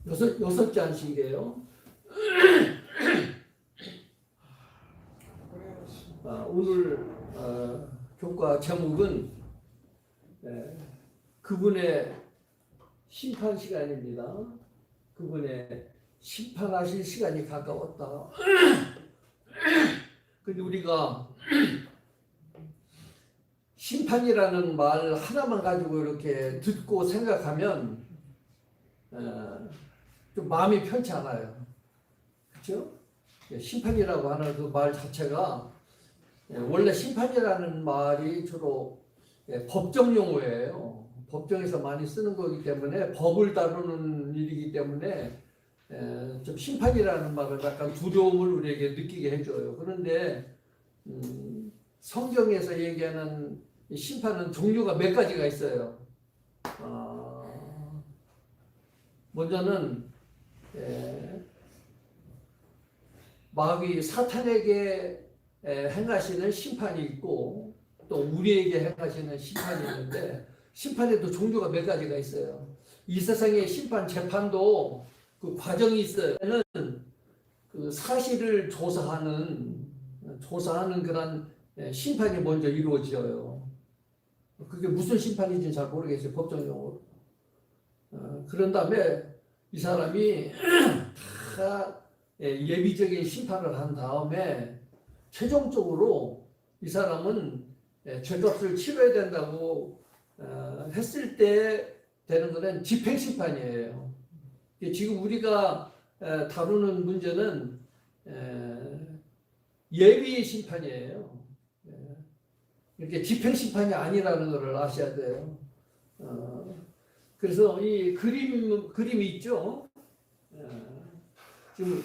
여섯 잔씩이에요. 오늘 교과 제목은 그분의 심판 시간입니다. 그분의 심판하실 시간이 가까웠다. 근데 우리가 심판이라는 말 하나만 가지고 이렇게 듣고 생각하면 좀 마음이 편치 않아요. 그렇죠? 심판이라고 하는 그 말 자체가 원래 심판이라는 말이 주로 법정 용어예요. 법정에서 많이 쓰는 거기 때문에 법을 다루는 일이기 때문에 좀 심판이라는 말은 약간 두려움을 우리에게 느끼게 해줘요. 그런데 성경에서 얘기하는 심판은 종류가 몇 가지가 있어요. 먼저는 마귀 사탄에게 행하시는 심판이 있고 또 우리에게 행하시는 심판이 있는데 심판에도 종류가 몇 가지가 있어요. 이 세상의 심판 재판도 그 과정이 있어요. 그 사실을 조사하는 그런 심판이 먼저 이루어져요. 그게 무슨 심판인지 잘 모르겠어요. 법정 용어로. 그런 다음에 이 사람이 다 예비적인 심판을 한 다음에 최종적으로 이 사람은 죄값을 치러야 된다고 했을 때 되는 것은 집행심판이에요. 지금 우리가 다루는 문제는 예비 심판이에요. 이렇게 집행심판이 아니라는 것을 아셔야 돼요. 그래서 이 그림이 있죠. 지금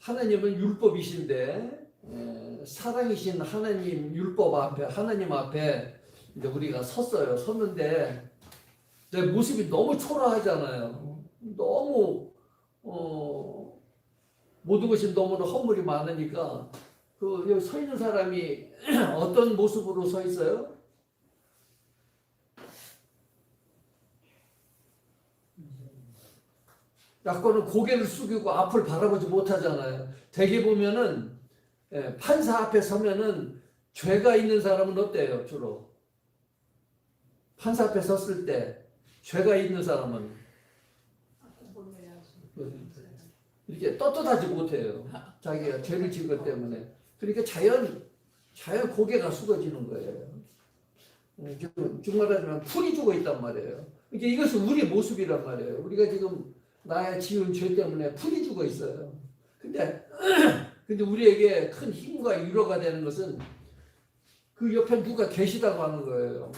하나님은 율법이신데 사랑이신 하나님 율법 앞에 하나님 앞에 이제 우리가 섰는데 내 모습이 너무 초라하잖아요. 너무 모든 것이 너무나 허물이 많으니까 그 여기 서 있는 사람이 어떤 모습으로 서 있어요? 약간은 고개를 숙이고 앞을 바라보지 못하잖아요. 대개 보면은 판사 앞에 서면은 죄가 있는 사람은 어때요? 주로 판사 앞에 섰을 때 죄가 있는 사람은 이렇게 떳떳하지 못해요. 자기가 죄를 지은 것 때문에. 그러니까 자연 고개가 숙어지는 거예요. 지금 말하자면 풀이 죽어 있단 말이에요. 그러니까 이것은 우리의 모습이란 말이에요. 우리가 지금 나의 지은 죄 때문에 풀이 죽어 있어요. 근데 우리에게 큰 힘과 위로가 되는 것은 그 옆에 누가 계시다고 하는 거예요.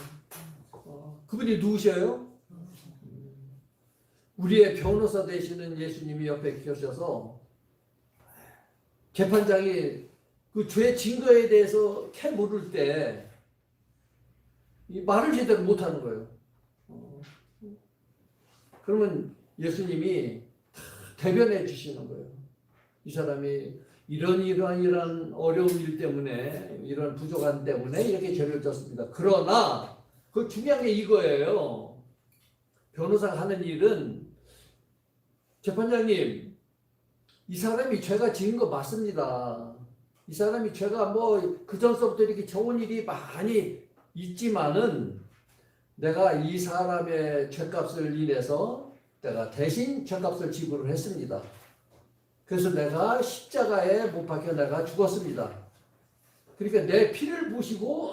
그분이 누구셔요? 우리의 변호사 되시는 예수님이 옆에 계셔서 재판장이 그 죄 증거에 대해서 캐 물을 때 이 말을 제대로 못하는 거예요. 그러면 예수님이 대변해 주시는 거예요. 이 사람이 이런 어려운 일 때문에 이런 부족한 때문에 이렇게 죄를 졌습니다. 그러나 그 중요한 게 이거예요. 변호사가 하는 일은 재판장님 이 사람이 죄가 지은 거 맞습니다. 이 사람이 죄가 뭐 그전서부터 이렇게 좋은 일이 많이 있지만은 내가 이 사람의 죄값을 인해서 내가 대신 죄값을 지불을 했습니다. 그래서 내가 십자가에 못 박혀 내가 죽었습니다. 그러니까 내 피를 부으시고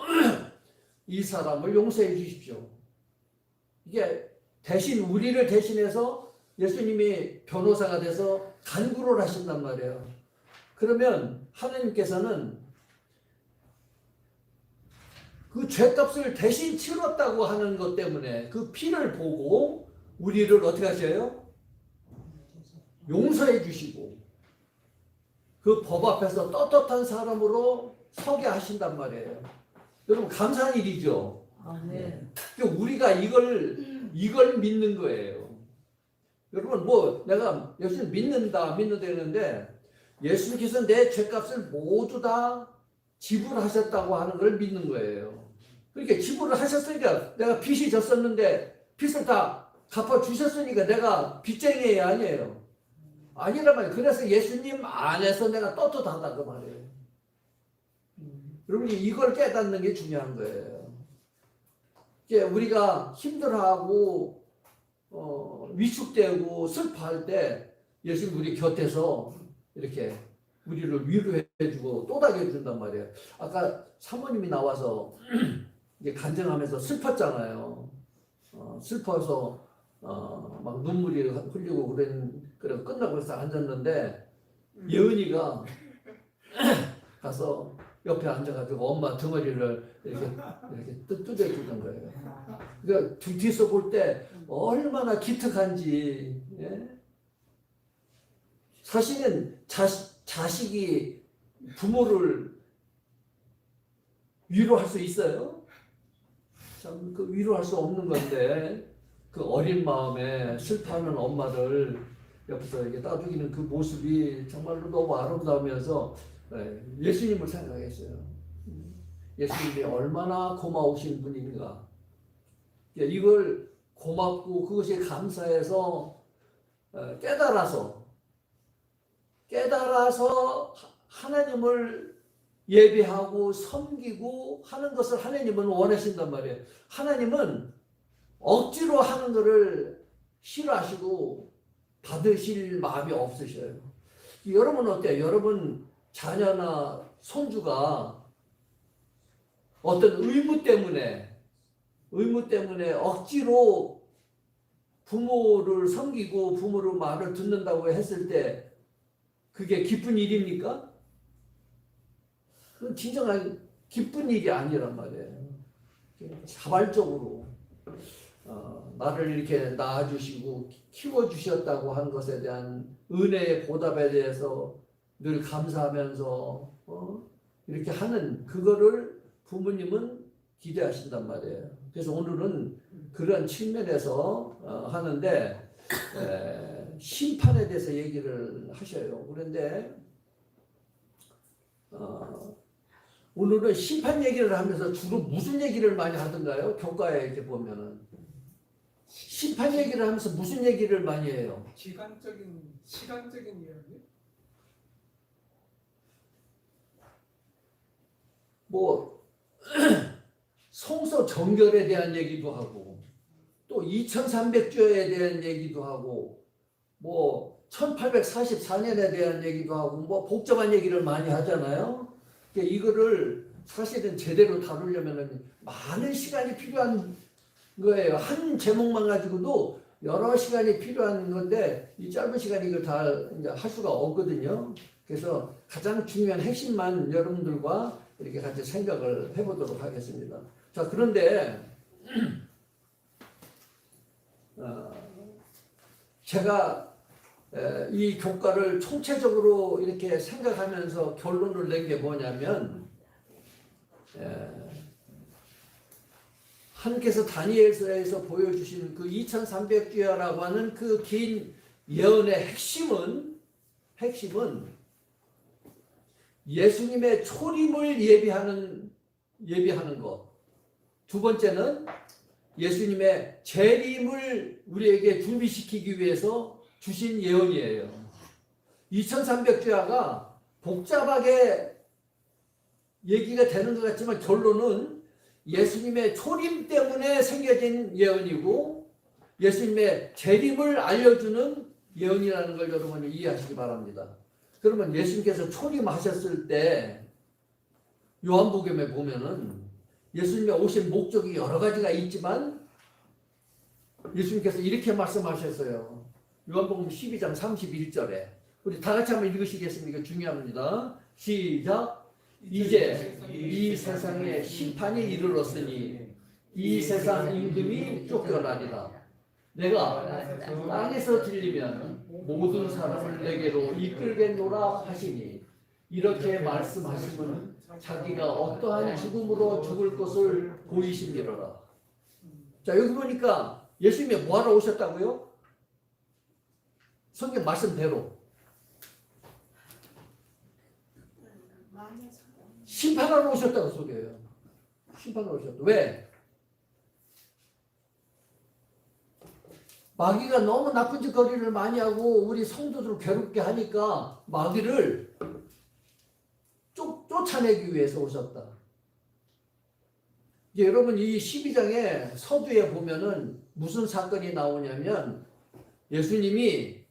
이 사람을 용서해 주십시오. 이게 대신 우리를 대신해서 예수님이 변호사가 돼서 간구를 하신단 말이에요. 그러면 하나님께서는 그 죄값을 대신 치렀다고 하는 것 때문에 그 피를 보고 우리를 어떻게 하셔요? 용서해 주시고 그 법 앞에서 떳떳한 사람으로 서게 하신단 말이에요. 여러분 감사한 일이죠. 아멘. 우리가 이걸 믿는 거예요. 여러분 뭐 내가 예수님 믿는다 했는데 예수님께서 내 죄값을 모두 다 지불하셨다고 하는 걸 믿는 거예요. 그러니까 지불을 하셨으니까 내가 빚이 졌었는데 빚을 다 갚아주셨으니까 내가 빚쟁이 아니에요. 아니란 말이에요. 그래서 예수님 안에서 내가 떳떳하다 그 말이에요. 여러분이 이걸 깨닫는 게 중요한 거예요. 이제 우리가 힘들어하고 위축되고 슬퍼할 때 예수님 우리 곁에서 이렇게 우리를 위로해주고 또닥여준단 말이에요. 아까 사모님이 나와서 이제 간증하면서 슬펐잖아요. 슬퍼서 막 눈물이 흘리고 그래 끝나고 해서 앉았는데 예은이가 가서 옆에 앉아가지고 엄마 등어리를 이렇게 뜯어주는 거예요. 그러니까 뒤에서 볼 때 얼마나 기특한지. 예? 사실은 자식이 부모를 위로할 수 있어요? 참 그 위로할 수 없는 건데 그 어린 마음에 슬퍼하는 엄마를 옆에서 이렇게 따주기는 그 모습이 정말로 너무 아름다우면서 예수님을 생각했어요. 예수님이 얼마나 고마우신 분인가. 이걸 고맙고 그것이 감사해서 깨달아서 하나님을 예배하고 섬기고 하는 것을 하나님은 원하신단 말이에요. 하나님은 억지로 하는 것을 싫어하시고 받으실 마음이 없으셔요. 여러분 어때요? 여러분 자녀나 손주가 어떤 의무 때문에 억지로 부모를 섬기고 부모를 말을 듣는다고 했을 때 그게 기쁜 일입니까? 그건 진정한 기쁜 일이 아니란 말이에요. 자발적으로 나를 이렇게 낳아주시고 키워주셨다고 한 것에 대한 은혜의 보답에 대해서 늘 감사하면서 이렇게 하는 그거를 부모님은 기대하신단 말이에요. 그래서 오늘은 그런 측면에서 하는데 심판에 대해서 얘기를 하셔요. 그런데 오늘은 심판 얘기를 하면서 주로 무슨 얘기를 많이 하던가요? 교과에 이렇게 보면은 심판 얘기를 하면서 무슨 얘기를 많이 해요? 시간적인 이야기? 뭐 성서 정결에 대한 얘기도 하고 또 2300조에 대한 얘기도 하고 뭐 1844년에 대한 얘기도 하고 뭐 복잡한 얘기를 많이 하잖아요. 이거를 사실은 제대로 다루려면 많은 시간이 필요한 거예요. 한 제목만 가지고도 여러 시간이 필요한 건데 이 짧은 시간에 이걸 다 이제 할 수가 없거든요. 그래서 가장 중요한 핵심만 여러분들과 이렇게 같이 생각을 해보도록 하겠습니다. 자, 그런데 제가 이 교과를 총체적으로 이렇게 생각하면서 결론을 낸 게 뭐냐면 하나님께서 다니엘서에서 보여주신 그 2300주야라고 하는 그 긴 예언의 핵심은 예수님의 초림을 예비하는 것. 두 번째는 예수님의 재림을 우리에게 준비시키기 위해서 주신 예언이에요. 2300주야가 복잡하게 얘기가 되는 것 같지만 결론은 예수님의 초림 때문에 생겨진 예언이고 예수님의 재림을 알려주는 예언이라는 걸 여러분이 이해하시기 바랍니다. 그러면 예수님께서 초림하셨을 때 요한복음에 보면은 예수님의 오신 목적이 여러 가지가 있지만 예수님께서 이렇게 말씀하셨어요. 요한복음 12장 31절에 우리 다 같이 한번 읽으시겠습니까? 중요합니다. 시작. 이제 이 세상에 심판이 이르렀으니 이 세상 임금이 쫓겨나리라. 내가 땅에서 들리면 모든 사람을 내게로 이끌겠노라 하시니 이렇게 말씀하시면 자기가 어떠한 죽음으로 죽을 것을 보이심이로라. 자, 여기 보니까 예수님이 뭐하러 오셨다고요? 성경 말씀대로 심판하러 오셨다고 소개해요. 심판하러 오셨다. 왜? 마귀가 너무 나쁜 짓거리를 많이 하고 우리 성도들을 괴롭게 하니까 마귀를 쫓아내기 위해서 오셨다. 이제 여러분 이 12장에 서두에 보면은 무슨 사건이 나오냐면 예수님이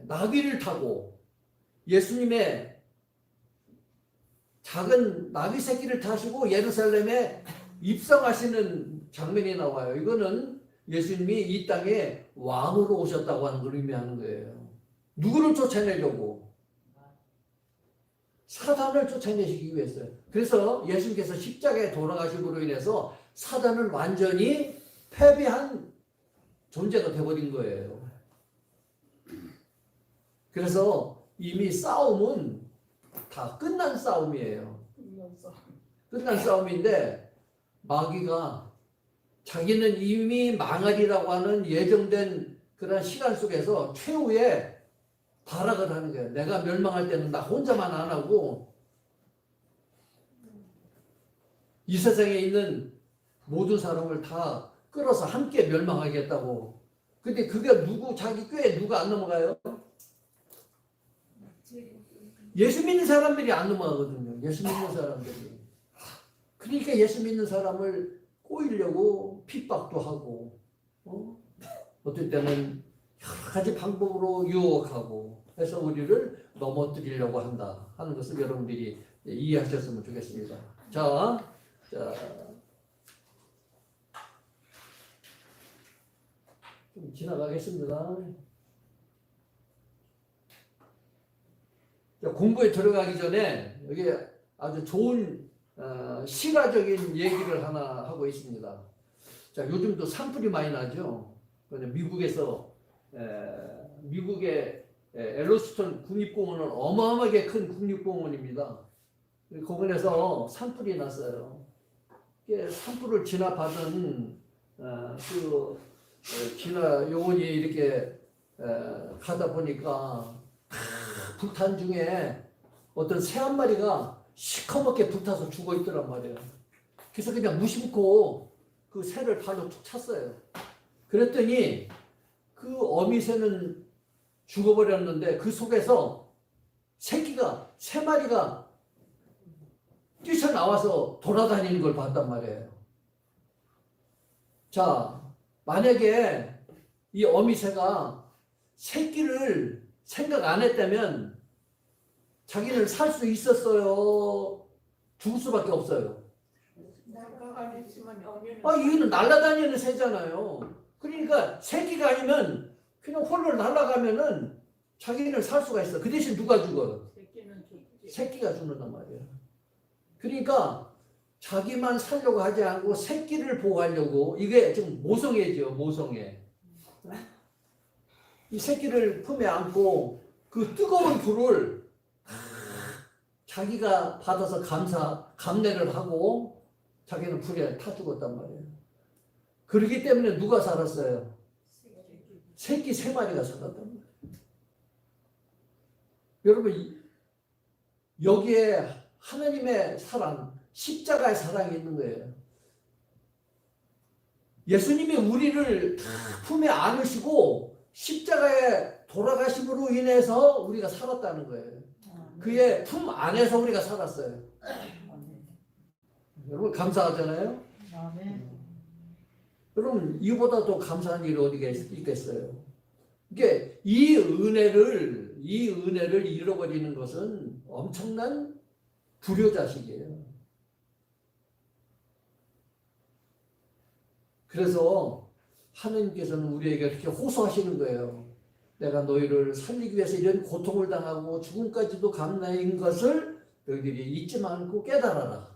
나귀를 타고 예수님의 작은 나귀 새끼를 타시고 예루살렘에 입성하시는 장면이 나와요. 이거는 예수님이 이 땅에 왕으로 오셨다고 하는 걸 의미하는 거예요. 누구를 쫓아내려고? 사단을 쫓아내시기 위해서요. 그래서 예수님께서 십자가에 돌아가심으로 인해서 사단을 완전히 패배한 존재가 되어버린 거예요. 그래서 이미 싸움은 다 끝난 싸움이에요. 끝난 싸움인데 마귀가 자기는 이미 망하리라고 하는 예정된 그런 시간 속에서 최후의 발악을 하는 거예요. 내가 멸망할 때는 나 혼자만 안 하고 이 세상에 있는 모든 사람을 다 끌어서 함께 멸망하겠다고. 근데 그게 자기 꾀에 누가 안 넘어가요? 예수 믿는 사람들이 안 넘어가거든요. 예수 믿는 사람들이. 그러니까 예수 믿는 사람을 꼬이려고 핍박도 하고, 어떨 때는 여러 가지 방법으로 유혹하고 해서 우리를 넘어뜨리려고 한다 하는 것을 여러분들이 이해하셨으면 좋겠습니다. 자, 좀 지나가겠습니다. 공부에 들어가기 전에 여기 아주 좋은 실화적인 얘기를 하나 하고 있습니다. 자, 요즘도 산불이 많이 나죠. 미국에서 미국의 엘로스톤 국립공원은 어마어마하게 큰 국립공원입니다. 거기에서 산불이 났어요. 산불을 진압하던 진화 요원이 이렇게 가다 보니까 불탄 중에 어떤 새 한 마리가 시커멓게 불타서 죽어 있더란 말이에요. 그래서 그냥 무심코 그 새를 발로 툭 찼어요. 그랬더니 그 어미새는 죽어버렸는데 그 속에서 새끼가 세 마리가 뛰쳐나와서 돌아다니는 걸 봤단 말이에요. 자, 만약에 이 어미새가 새끼를 생각 안 했다면 자기는 살 수 있었어요? 죽을 수밖에 없어요. 이거는 날아다니는 새잖아요. 그러니까 새끼가 아니면 그냥 홀로 날아가면은 자기는 살 수가 있어. 그 대신 누가 죽어요? 새끼가 죽는단 말이에요. 그러니까 자기만 살려고 하지 않고 새끼를 보호하려고, 이게 좀 모성애죠, 모성애. 이 새끼를 품에 안고 그 뜨거운 불을 자기가 받아서 감내를 하고 자기는 불에 타 죽었단 말이에요. 그렇기 때문에 누가 살았어요? 새끼 세 마리가 살았단 말이에요. 여러분, 여기에 하나님의 사랑, 십자가의 사랑이 있는 거예요. 예수님이 우리를 품에 안으시고 십자가에 돌아가심으로 인해서 우리가 살았다는 거예요. 그의 품 안에서 우리가 살았어요. 여러분 감사하잖아요. 여러분 이보다 더 감사한 일이 어디가 있겠어요? 이게 이 은혜를 잃어버리는 것은 엄청난 불효자식이에요. 그래서 하나님께서는 우리에게 그렇게 호소하시는 거예요. 내가 너희를 살리기 위해서 이런 고통을 당하고 죽음까지도 감당한 것을 너희들이 잊지 않고 깨달아라.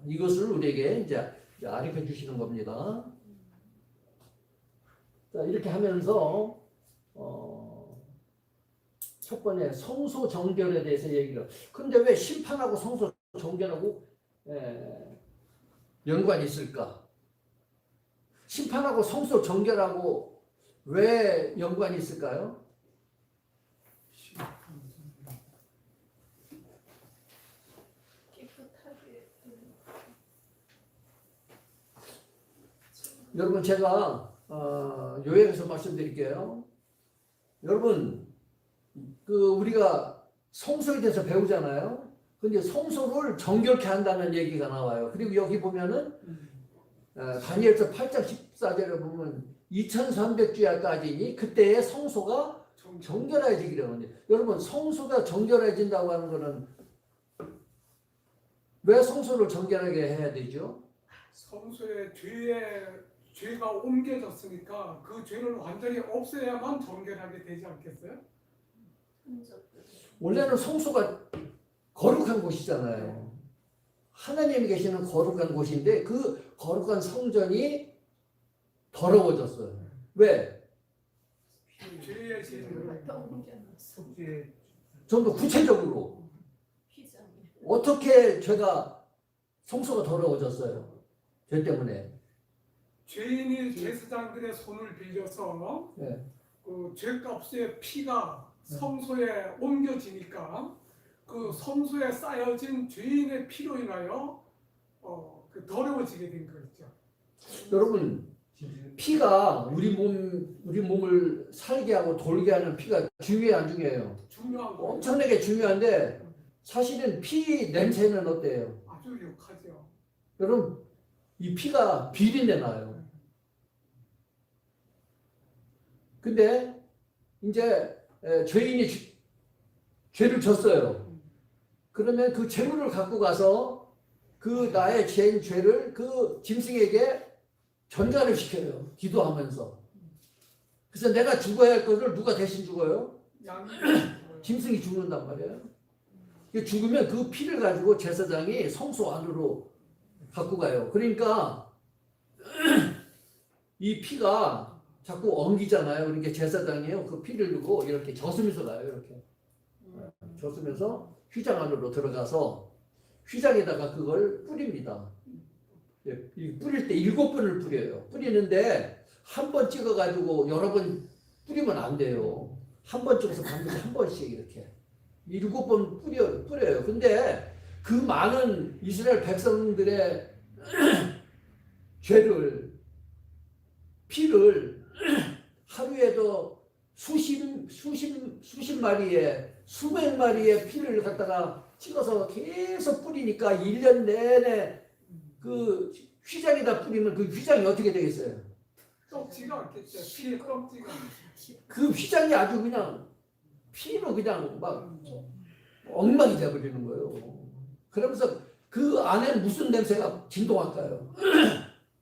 이것을 우리에게 이제 가르쳐 주시는 겁니다. 자, 이렇게 하면서 첫 번째 성소 정결에 대해서 얘기를. 그런데 왜 심판하고 성소 정결하고 연관이 있을까? 심판하고 성소 정결하고 왜 연관이 있을까요? 여러분 제가 요약해서 말씀드릴게요. 여러분, 우리가 성소에 대해서 배우잖아요. 근데 성소를 정결케 한다는 얘기가 나와요. 그리고 여기 보면은 다니엘서 8장 14절에 보면 2300주야까지니 그때의 성소가 정결해지기로 하는데, 여러분 성소가 정결해진다고 하는 거는 왜 성소를 정결하게 해야 되죠? 성소에 죄가 옮겨졌으니까 그 죄를 완전히 없애야만 정결하게 되지 않겠어요? 원래는 성소가 거룩한 곳이잖아요. 하나님이 계시는 거룩한 곳인데 그 거룩한 성전이 더러워졌어요. 왜? 죄의 죄를 좀 더 구체적으로 어떻게 죄가 성소가 더러워졌어요? 죄 때문에. 죄인이 제사장들의 손을 빌려서 네. 그 죄값의 피가 성소에 옮겨지니까 그 성소에 쌓여진 죄인의 피로 인하여 그 더러워지게 된 거죠. 여러분, 피가 우리 몸을 살게 하고 돌게 하는 피가 중요해 안 중요해요? 중요한 거 엄청나게 중요한데 사실은 피 냄새는 어때요? 아주 역하죠. 여러분, 이 피가 비린내 나요. 근데 이제 죄인이 죄를 졌어요. 그러면 그 재물을 갖고 가서 그 나의 죄를 그 짐승에게 전가를 시켜요. 기도하면서. 그래서 내가 죽어야 할 것을 누가 대신 죽어요? 짐승이 죽는단 말이에요. 죽으면 그 피를 가지고 제사장이 성소 안으로 갖고 가요. 그러니까 이 피가 자꾸 엉기잖아요. 그러니까 제사장이요. 그 피를 두고 이렇게 젖으면서 가요. 이렇게. 젖으면서 휘장 안으로 들어가서 휘장에다가 그걸 뿌립니다. 뿌릴 때 7번을 뿌려요. 뿌리는데 한 번 찍어가지고 여러 번 뿌리면 안 돼요. 한 번 찍어서 반드시 한 번씩 이렇게 7번 뿌려요. 근데 그 많은 이스라엘 백성들의 피를 하루에도 수십 마리의 수백 마리의 피를 갖다가 찍어서 계속 뿌리니까 1년 내내 그 휘장에다 뿌리면 그 휘장이 어떻게 되겠어요? 썩지가 않겠죠. 피에 썩지가 그 휘장이 아주 그냥 피로 그냥 막 엉망이 되어버리는 거예요. 그러면서 그 안에 무슨 냄새가 진동할까요?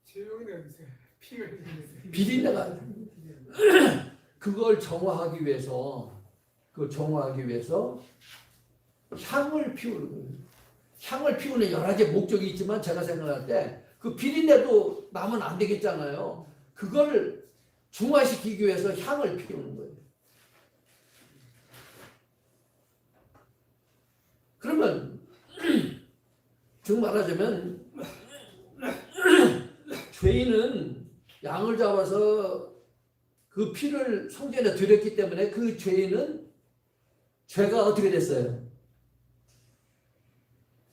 죄의 냄새, 피의 냄새. 비린내가. 그걸 정화하기 위해서 향을 피우는 거예요. 향을 피우는 여러 가지 목적이 있지만 제가 생각할 때 그 비린내도 나면 안 되겠잖아요. 그걸 중화시키기 위해서 향을 피우는 거예요. 그러면 즉 말하자면 죄인은 양을 잡아서 그 피를 성전에 드렸기 때문에 그 죄인은 죄가 어떻게 됐어요?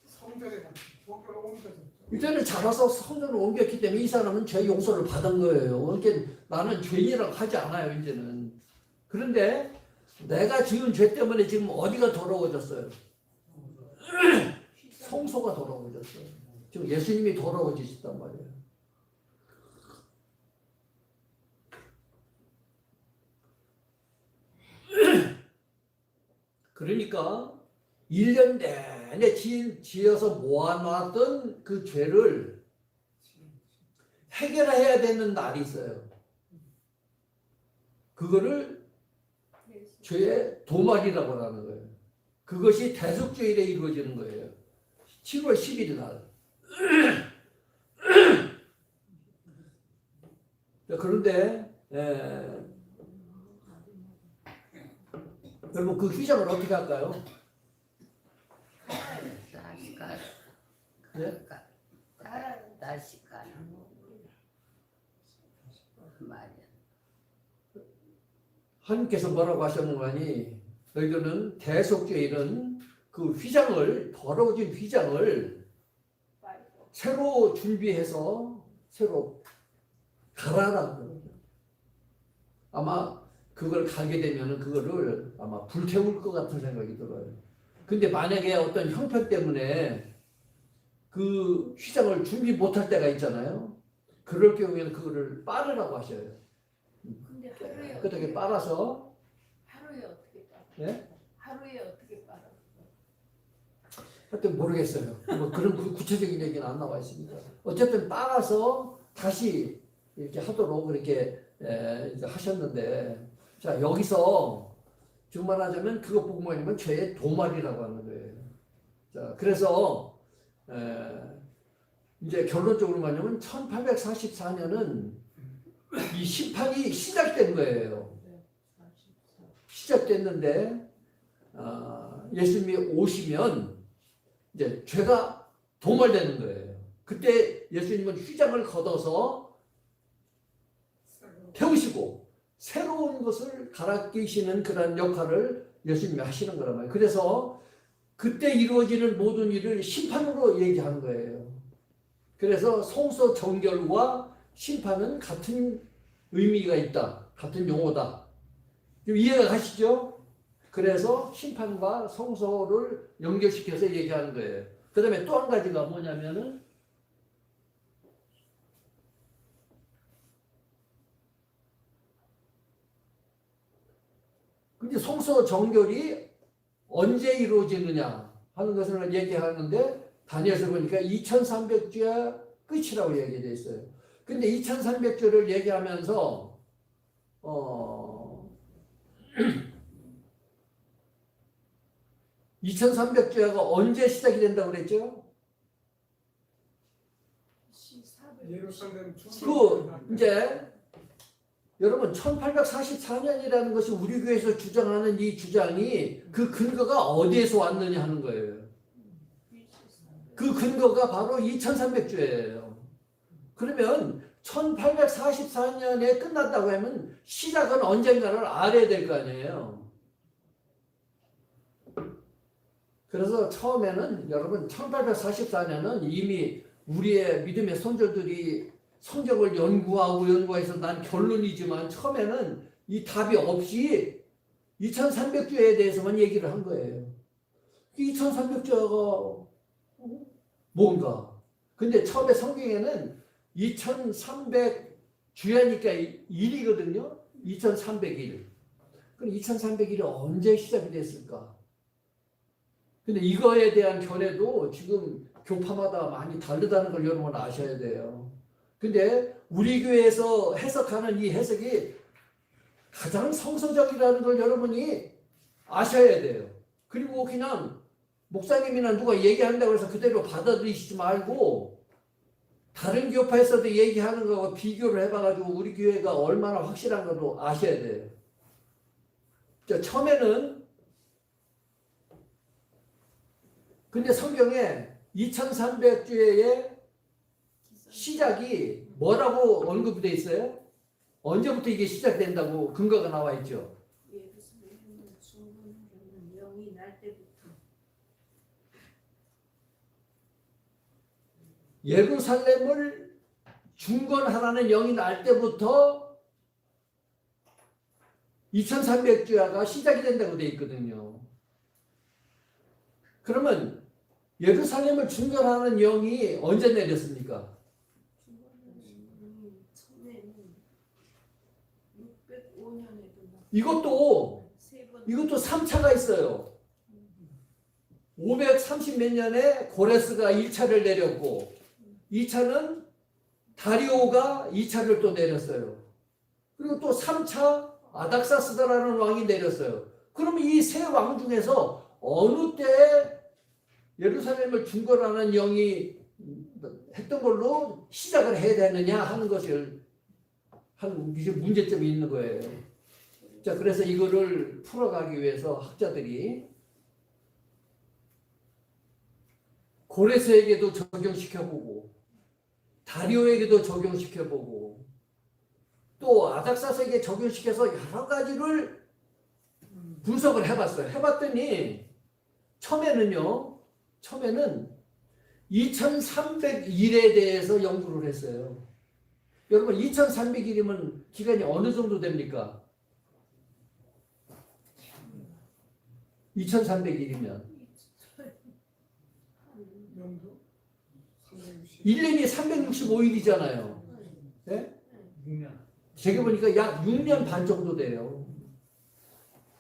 성전에 옮겨졌죠. 이제는 잡아서 성전을 옮겼기 때문에 이 사람은 죄 용서를 받은 거예요. 그러니까 나는 죄인이라고 하지 않아요, 이제는. 그런데 내가 지은 죄 때문에 지금 어디가 더러워졌어요? 성소가 더러워졌어요. 지금 예수님이 더러워지셨단 말이에요. 그러니까 1년 내내 지어서 모아놨던 그 죄를 해결해야 되는 날이 있어요. 그거를 죄의 도말이라고 하는 거예요. 그것이 대속죄일에 이루어지는 거예요. 7월 10일 날. 그런데 여러분 그 휘장을 어떻게 할까요? 네? 하나님께서 뭐라고 하셨는가니 너희들은 대속죄일은 그 휘장을 더러워진 휘장을 새로 준비해서 새로 갈아라. 아마 그걸 가게 되면은 그거를 아마 불태울 것 같은 생각이 들어요. 근데 만약에 어떤 형편 때문에 그 휘장을 준비 못할 때가 있잖아요. 그럴 경우에는 그거를 빠르라고 하셔요. 근데 하루에 그렇게 어떻게 빨아서 하루에 어떻게 빨아? 예? 하루에 어떻게 빨아? 하여튼 모르겠어요. 뭐 그런 구체적인 얘기는 안 나와 있으니까. 어쨌든 빨아서 다시 이렇게 하도록 그렇게 이제 하셨는데, 자 여기서 즉 말하자면 그것 보고 뭐냐면 죄의 도말이라고 하는 거예요. 자 그래서 이제 결론적으로 말하면 1844년은 이 심판이 시작된 거예요. 시작됐는데 예수님이 오시면 이제 죄가 도말되는 거예요. 그때 예수님은 휘장을 걷어서 태우시고 새로운 것을 갈아 끼시는 그런 역할을 예수님이 하시는 거란 말이에요. 그래서 그때 이루어지는 모든 일을 심판으로 얘기하는 거예요. 그래서 성소 정결과 심판은 같은 의미가 있다. 같은 용어다. 이해가 가시죠? 그래서 심판과 성소를 연결시켜서 얘기하는 거예요. 그 다음에 또 한 가지가 뭐냐면은 근데 성소 정결이 언제 이루어지느냐 하는 것을 얘기하는데 다니엘서 보니까 2300주야 끝이라고 얘기되어 있어요. 근데 2300주를 얘기하면서 2300주야가 언제 시작이 된다고 그랬죠? 예루살렘 이제 여러분 1844년이라는 것이 우리 교회에서 주장하는 이 주장이 그 근거가 어디에서 왔느냐 하는 거예요. 그 근거가 바로 2300주예요. 그러면 1844년에 끝났다고 하면 시작은 언젠가를 알아야 될 거 아니에요. 그래서 처음에는 여러분 1844년은 이미 우리의 믿음의 선조들이 성경을 연구해서 난 결론이지만 처음에는 이 답이 없이 2300주에 대해서만 얘기를 한 거예요. 2300주가 뭔가. 근데 처음에 성경에는 2300주야니까 1이거든요. 2300일. 그럼 2300일이 언제 시작이 됐을까? 근데 이거에 대한 견해도 지금 교파마다 많이 다르다는 걸 여러분 아셔야 돼요. 근데 우리 교회에서 해석하는 이 해석이 가장 성서적이라는 걸 여러분이 아셔야 돼요. 그리고 그냥 목사님이나 누가 얘기한다고 해서 그대로 받아들이시지 말고 다른 교파에서도 얘기하는 거하고 비교를 해봐가지고 우리 교회가 얼마나 확실한 것도 아셔야 돼요. 처음에는 근데 성경에 2300주의 시작이 뭐라고 언급이 되어 있어요? 언제부터 이게 시작된다고 근거가 나와 있죠? 예루살렘을 중건하려는 영이 날 때부터. 예루살렘을 중건하라는 영이 날 때부터 2300주야가 시작이 된다고 되어 있거든요. 그러면 예루살렘을 중건하는 영이 언제 내렸습니까? 이것도 3차가 있어요. 530 몇 년에 고레스가 1차를 내렸고 2차는 다리오가 2차를 또 내렸어요. 그리고 또 3차 아닥사스다라는 왕이 내렸어요. 그러면 이 세 왕 중에서 어느 때 예루살렘을 중건하는 영이 했던 걸로 시작을 해야 되느냐 하는 것을 하는 문제점이 있는 거예요. 자, 그래서 이거를 풀어가기 위해서 학자들이 고레스에게도 적용시켜보고 다리오에게도 적용시켜보고 또 아닥사스에게 적용시켜서 여러 가지를 분석을 해봤어요. 해봤더니 처음에는 2300일에 대해서 연구를 했어요. 여러분 2300일이면 기간이 어느 정도 됩니까? 2300일이면 연도 360. 1년이 365일이잖아요. 네? 6년. 제가 보니까 약 6년 반 정도 돼요.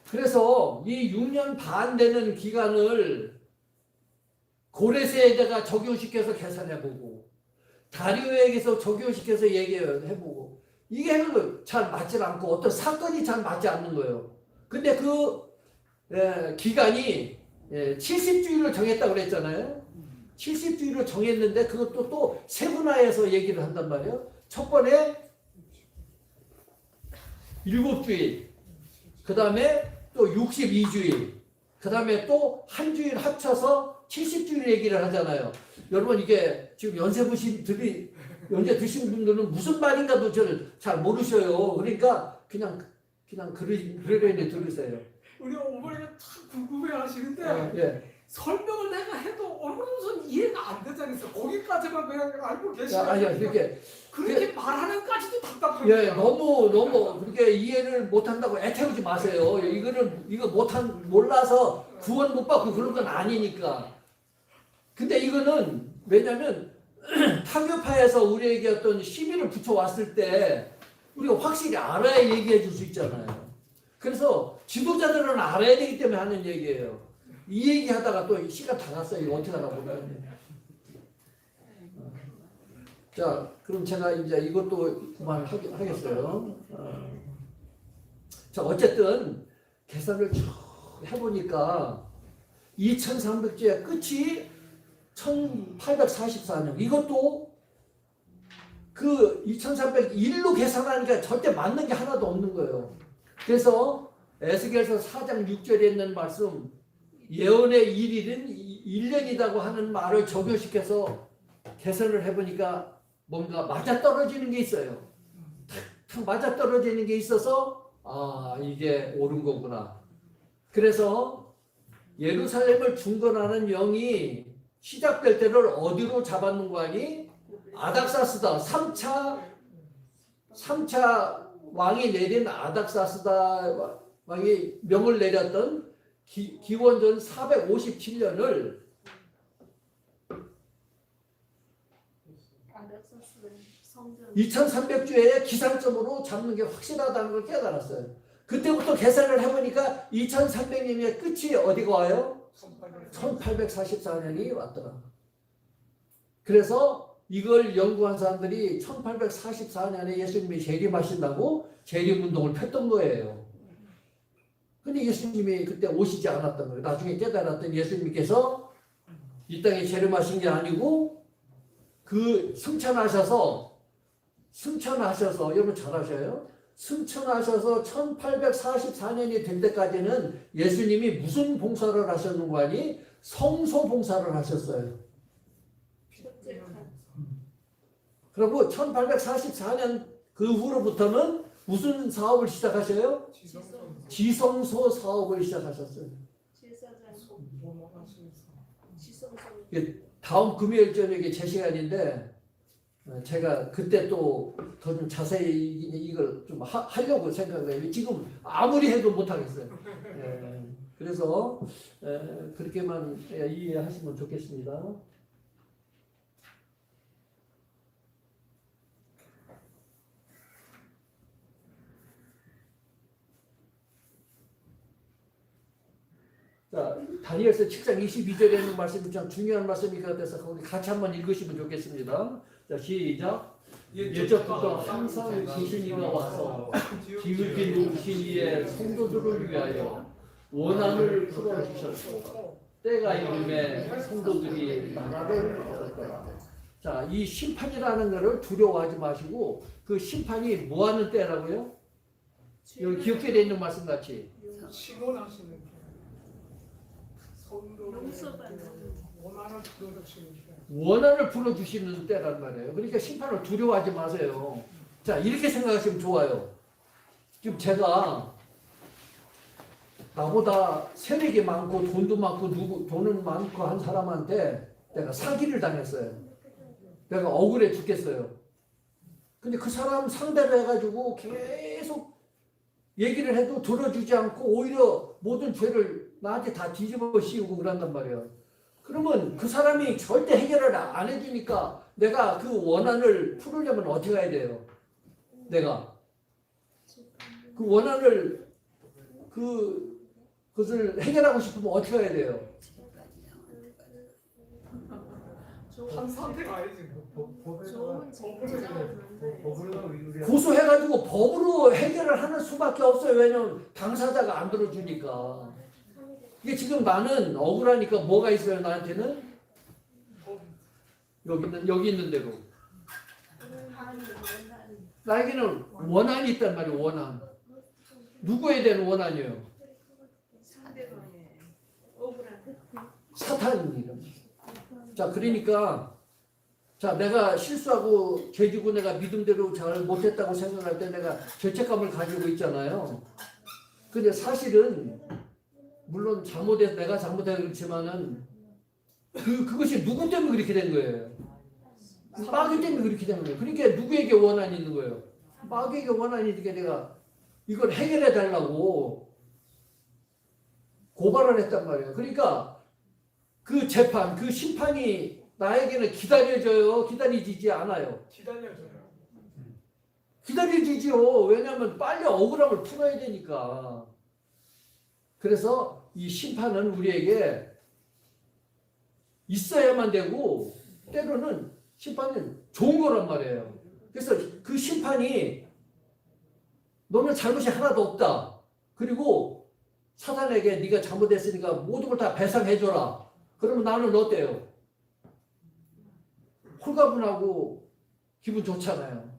그래서 이 6년 반 되는 기간을 고레스에다가 적용시켜서 계산해보고 다리오에게서 적용시켜서 얘기해보고 이게 잘 맞지 않고 어떤 사건이 잘 맞지 않는 거예요. 근데 그 기간이 70주일을 정했다고 그랬잖아요. 70주일을 정했는데 그것도 또 세분화해서 얘기를 한단 말이에요. 첫 번에 7주일, 그 다음에 또 62주일, 그 다음에 또 한 주일 합쳐서 70주일 얘기를 하잖아요. 여러분 이게 지금 연세 드신 분들은 무슨 말인가도 잘 모르셔요. 그러니까 그냥 그러려니 들으세요. 우리 어머니가 참 궁금해 하시는데 예. 설명을 내가 해도 어머니는 이해가 안 되잖아요. 거기까지만 그냥 알고 계시고 아니야, 그렇게 말하는까지도 답답합니다. 예, 너무 그렇게 이해를 못한다고 애태우지 마세요. 이거 몰라서 구원 못 받고 그런 건 아니니까. 근데 이거는 왜냐면 타교파에서 우리에게 어떤 시비를 붙여왔을 때 우리가 확실히 알아야 얘기해 줄 수 있잖아요. 그래서 지도자들은 알아야 되기 때문에 하는 얘기예요. 이 얘기 하다가 또 시간 다 갔어요. 이거 어떻게 하나 보면. 자, 그럼 제가 이제 이것도 그만하겠어요. 자, 어쨌든 계산을 쭉 해보니까 2300주의 끝이 1844년. 이것도 그 2301로 계산하니까 절대 맞는 게 하나도 없는 거예요. 그래서 에스겔서 4장 6절에 있는 말씀 예언의 일일은 1년이라고 하는 말을 적용시켜서 계산을 해보니까 뭔가 맞아떨어지는 게 있어요. 탁 맞아떨어지는 게 있어서 이게 옳은 거구나. 그래서 예루살렘을 중건하는 영이 시작될 때를 어디로 잡았는가 하니 아닥사스다. 3차 왕이 내린 아닥사스다 왕이 명을 내렸던 기원전 457년을 아닥사스는 성전 2300주에 기상점으로 잡는 게 확실하다는 걸 깨달았어요. 그때부터 계산을 해보니까 2300년의 끝이 어디가 와요? 1844년이 왔더라. 그래서 이걸 연구한 사람들이 1844년에 예수님이 재림하신다고 재림운동을 폈던 거예요. 근데 예수님이 그때 오시지 않았던 거예요. 나중에 깨달았던 예수님께서 이 땅에 재림하신 게 아니고 그 승천하셔서 여러분 잘 아셔요? 승천하셔서 1844년이 될 때까지는 예수님이 무슨 봉사를 하셨는가 하니 성소 봉사를 하셨어요. 그리고 1844년 그 후로부터는 무슨 사업을 시작하셔요? 지성소 사업을 시작하셨어요. 다음 금요일 저녁에 제 시간인데 제가 그때 또 더 좀 자세히 이걸 좀 하려고 생각해요. 지금 아무리 해도 못하겠어요. 그래서 그렇게만 이해하시면 좋겠습니다. 자, 다니엘서 7장 22절에 있는 말씀이 참 중요한 말씀이 같아서 거기 같이 한번 읽으시면 좋겠습니다. 자, 시작. 옛적부터 항상 계시니가 와서 기울기 누우신 이의 성도들을 위하여 원한을 풀어주셨고 때가 이름에 성도들이 나라를 얻었더라. 자, 이 심판이라는 것을 두려워하지 마시고 그 심판이 뭐 하는 때라고요? 여기 기억해 있는 말씀 같이 시원하시는 게 용서받는 원한을 풀어주시는 게 원한을 풀어주시는 때란 말이에요. 그러니까 심판을 두려워하지 마세요. 자, 이렇게 생각하시면 좋아요. 지금 제가 나보다 세력이 많고 돈도 많고 돈은 많고 한 사람한테 내가 사기를 당했어요. 내가 억울해 죽겠어요. 근데 그 사람 상대로 해가지고 계속 얘기를 해도 들어주지 않고 오히려 모든 죄를 나한테 다 뒤집어 씌우고 그런단 말이에요. 그러면 그 사람이 절대 해결을 안 해주니까 내가 그 원한을 풀으려면 어떻게 해야 돼요? 내가 그 원한을 그것을 해결하고 싶으면 어떻게 해야 돼요? 한 선택 아니지. 좋은 제자를 만나야지. 고소해가지고 법으로 해결을 하는 수밖에 없어요. 왜냐면 당사자가 안 들어주니까. 이게 지금 나는 억울하니까 뭐가 있어요? 나한테는 여기 있는 대로 나에게는 원한이 있단 말이에요. 원한. 누구에 대한 원한이에요? 상대방의 억울한 사탄입니다. 자, 그러니까 자, 내가 실수하고 죄지고 내가 믿음대로 잘 못했다고 생각할 때 내가 죄책감을 가지고 있잖아요. 근데 사실은 물론 잘못해서 내가 잘못해서 그렇지만은 그것이 누구 때문에 그렇게 된 거예요? 마귀 때문에 그렇게 된 거예요. 그러니까 누구에게 원한이 있는 거예요? 마귀에게 원한이 있으니까 내가 이걸 해결해 달라고 고발을 했단 말이에요. 그러니까 그 재판, 그 심판이 나에게는 기다려져요? 기다리지 않아요? 기다려줘요. 기다려지지요. 왜냐하면 빨리 억울함을 풀어야 되니까. 그래서 이 심판은 우리에게 있어야만 되고 때로는 심판은 좋은 거란 말이에요. 그래서 그 심판이 너는 잘못이 하나도 없다. 그리고 사탄에게 네가 잘못했으니까 모든 걸 다 배상해줘라. 그러면 나는 어때요? 홀가분하고 기분 좋잖아요.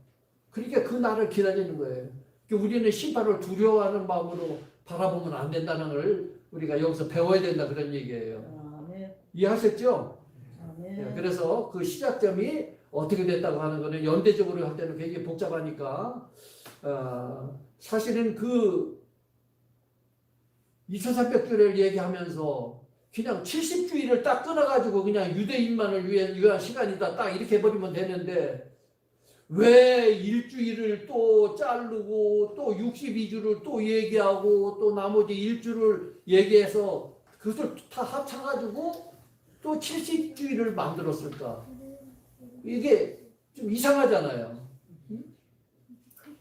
그러니까 그 날을 기다리는 거예요. 그러니까 우리는 심판을 두려워하는 마음으로 바라보면 안 된다는 걸 우리가 여기서 배워야 된다 그런 얘기예요. 아멘. 이해하셨죠? 아멘. 그래서 그 시작점이 어떻게 됐다고 하는 거는 연대적으로 할 때는 굉장히 복잡하니까 사실은 그 2300주를 얘기하면서 그냥 70주일을 딱 끊어가지고 그냥 유대인만을 위한 시간이다 딱 이렇게 해버리면 되는데 왜 일주일을 또 자르고 또 62주를 또 얘기하고 또 나머지 일주를 얘기해서 그것을 다 합쳐가지고 또 70주일을 만들었을까? 이게 좀 이상하잖아요.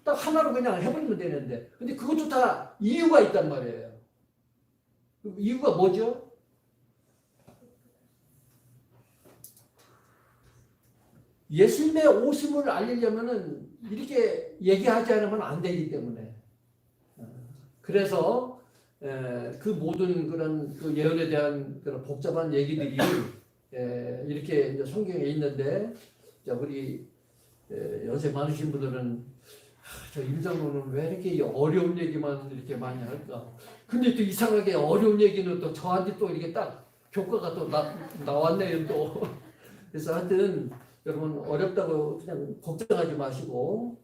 딱 하나로 그냥 해버리면 되는데 근데 그것도 다 이유가 있단 말이에요. 이유가 뭐죠? 예수님의 오심을 알리려면은 이렇게 얘기하지 않으면 안 되기 때문에 그래서 그 모든 그런 그 예언에 대한 그런 복잡한 얘기들이 이렇게 이제 성경에 있는데 자 우리 연세 많으신 분들은 저 임장로는 왜 이렇게 어려운 얘기만 이렇게 많이 할까? 근데 또 이상하게 어려운 얘기는 또 저한테 또 이렇게 딱 교과가 또 나왔네요 또. 그래서 하여튼 여러분 어렵다고 그냥 걱정하지 마시고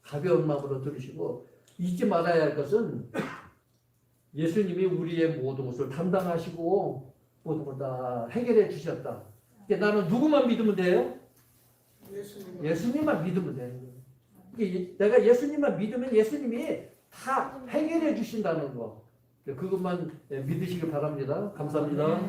가벼운 마음으로 들으시고 잊지 말아야 할 것은 예수님이 우리의 모든 것을 담당하시고 모든 걸 다 해결해 주셨다. 그러니까 나는 누구만 믿으면 돼요? 예수님만 믿으면 돼요. 내가 예수님만 믿으면 예수님이 다 해결해 주신다는 거. 그것만 믿으시길 바랍니다. 감사합니다.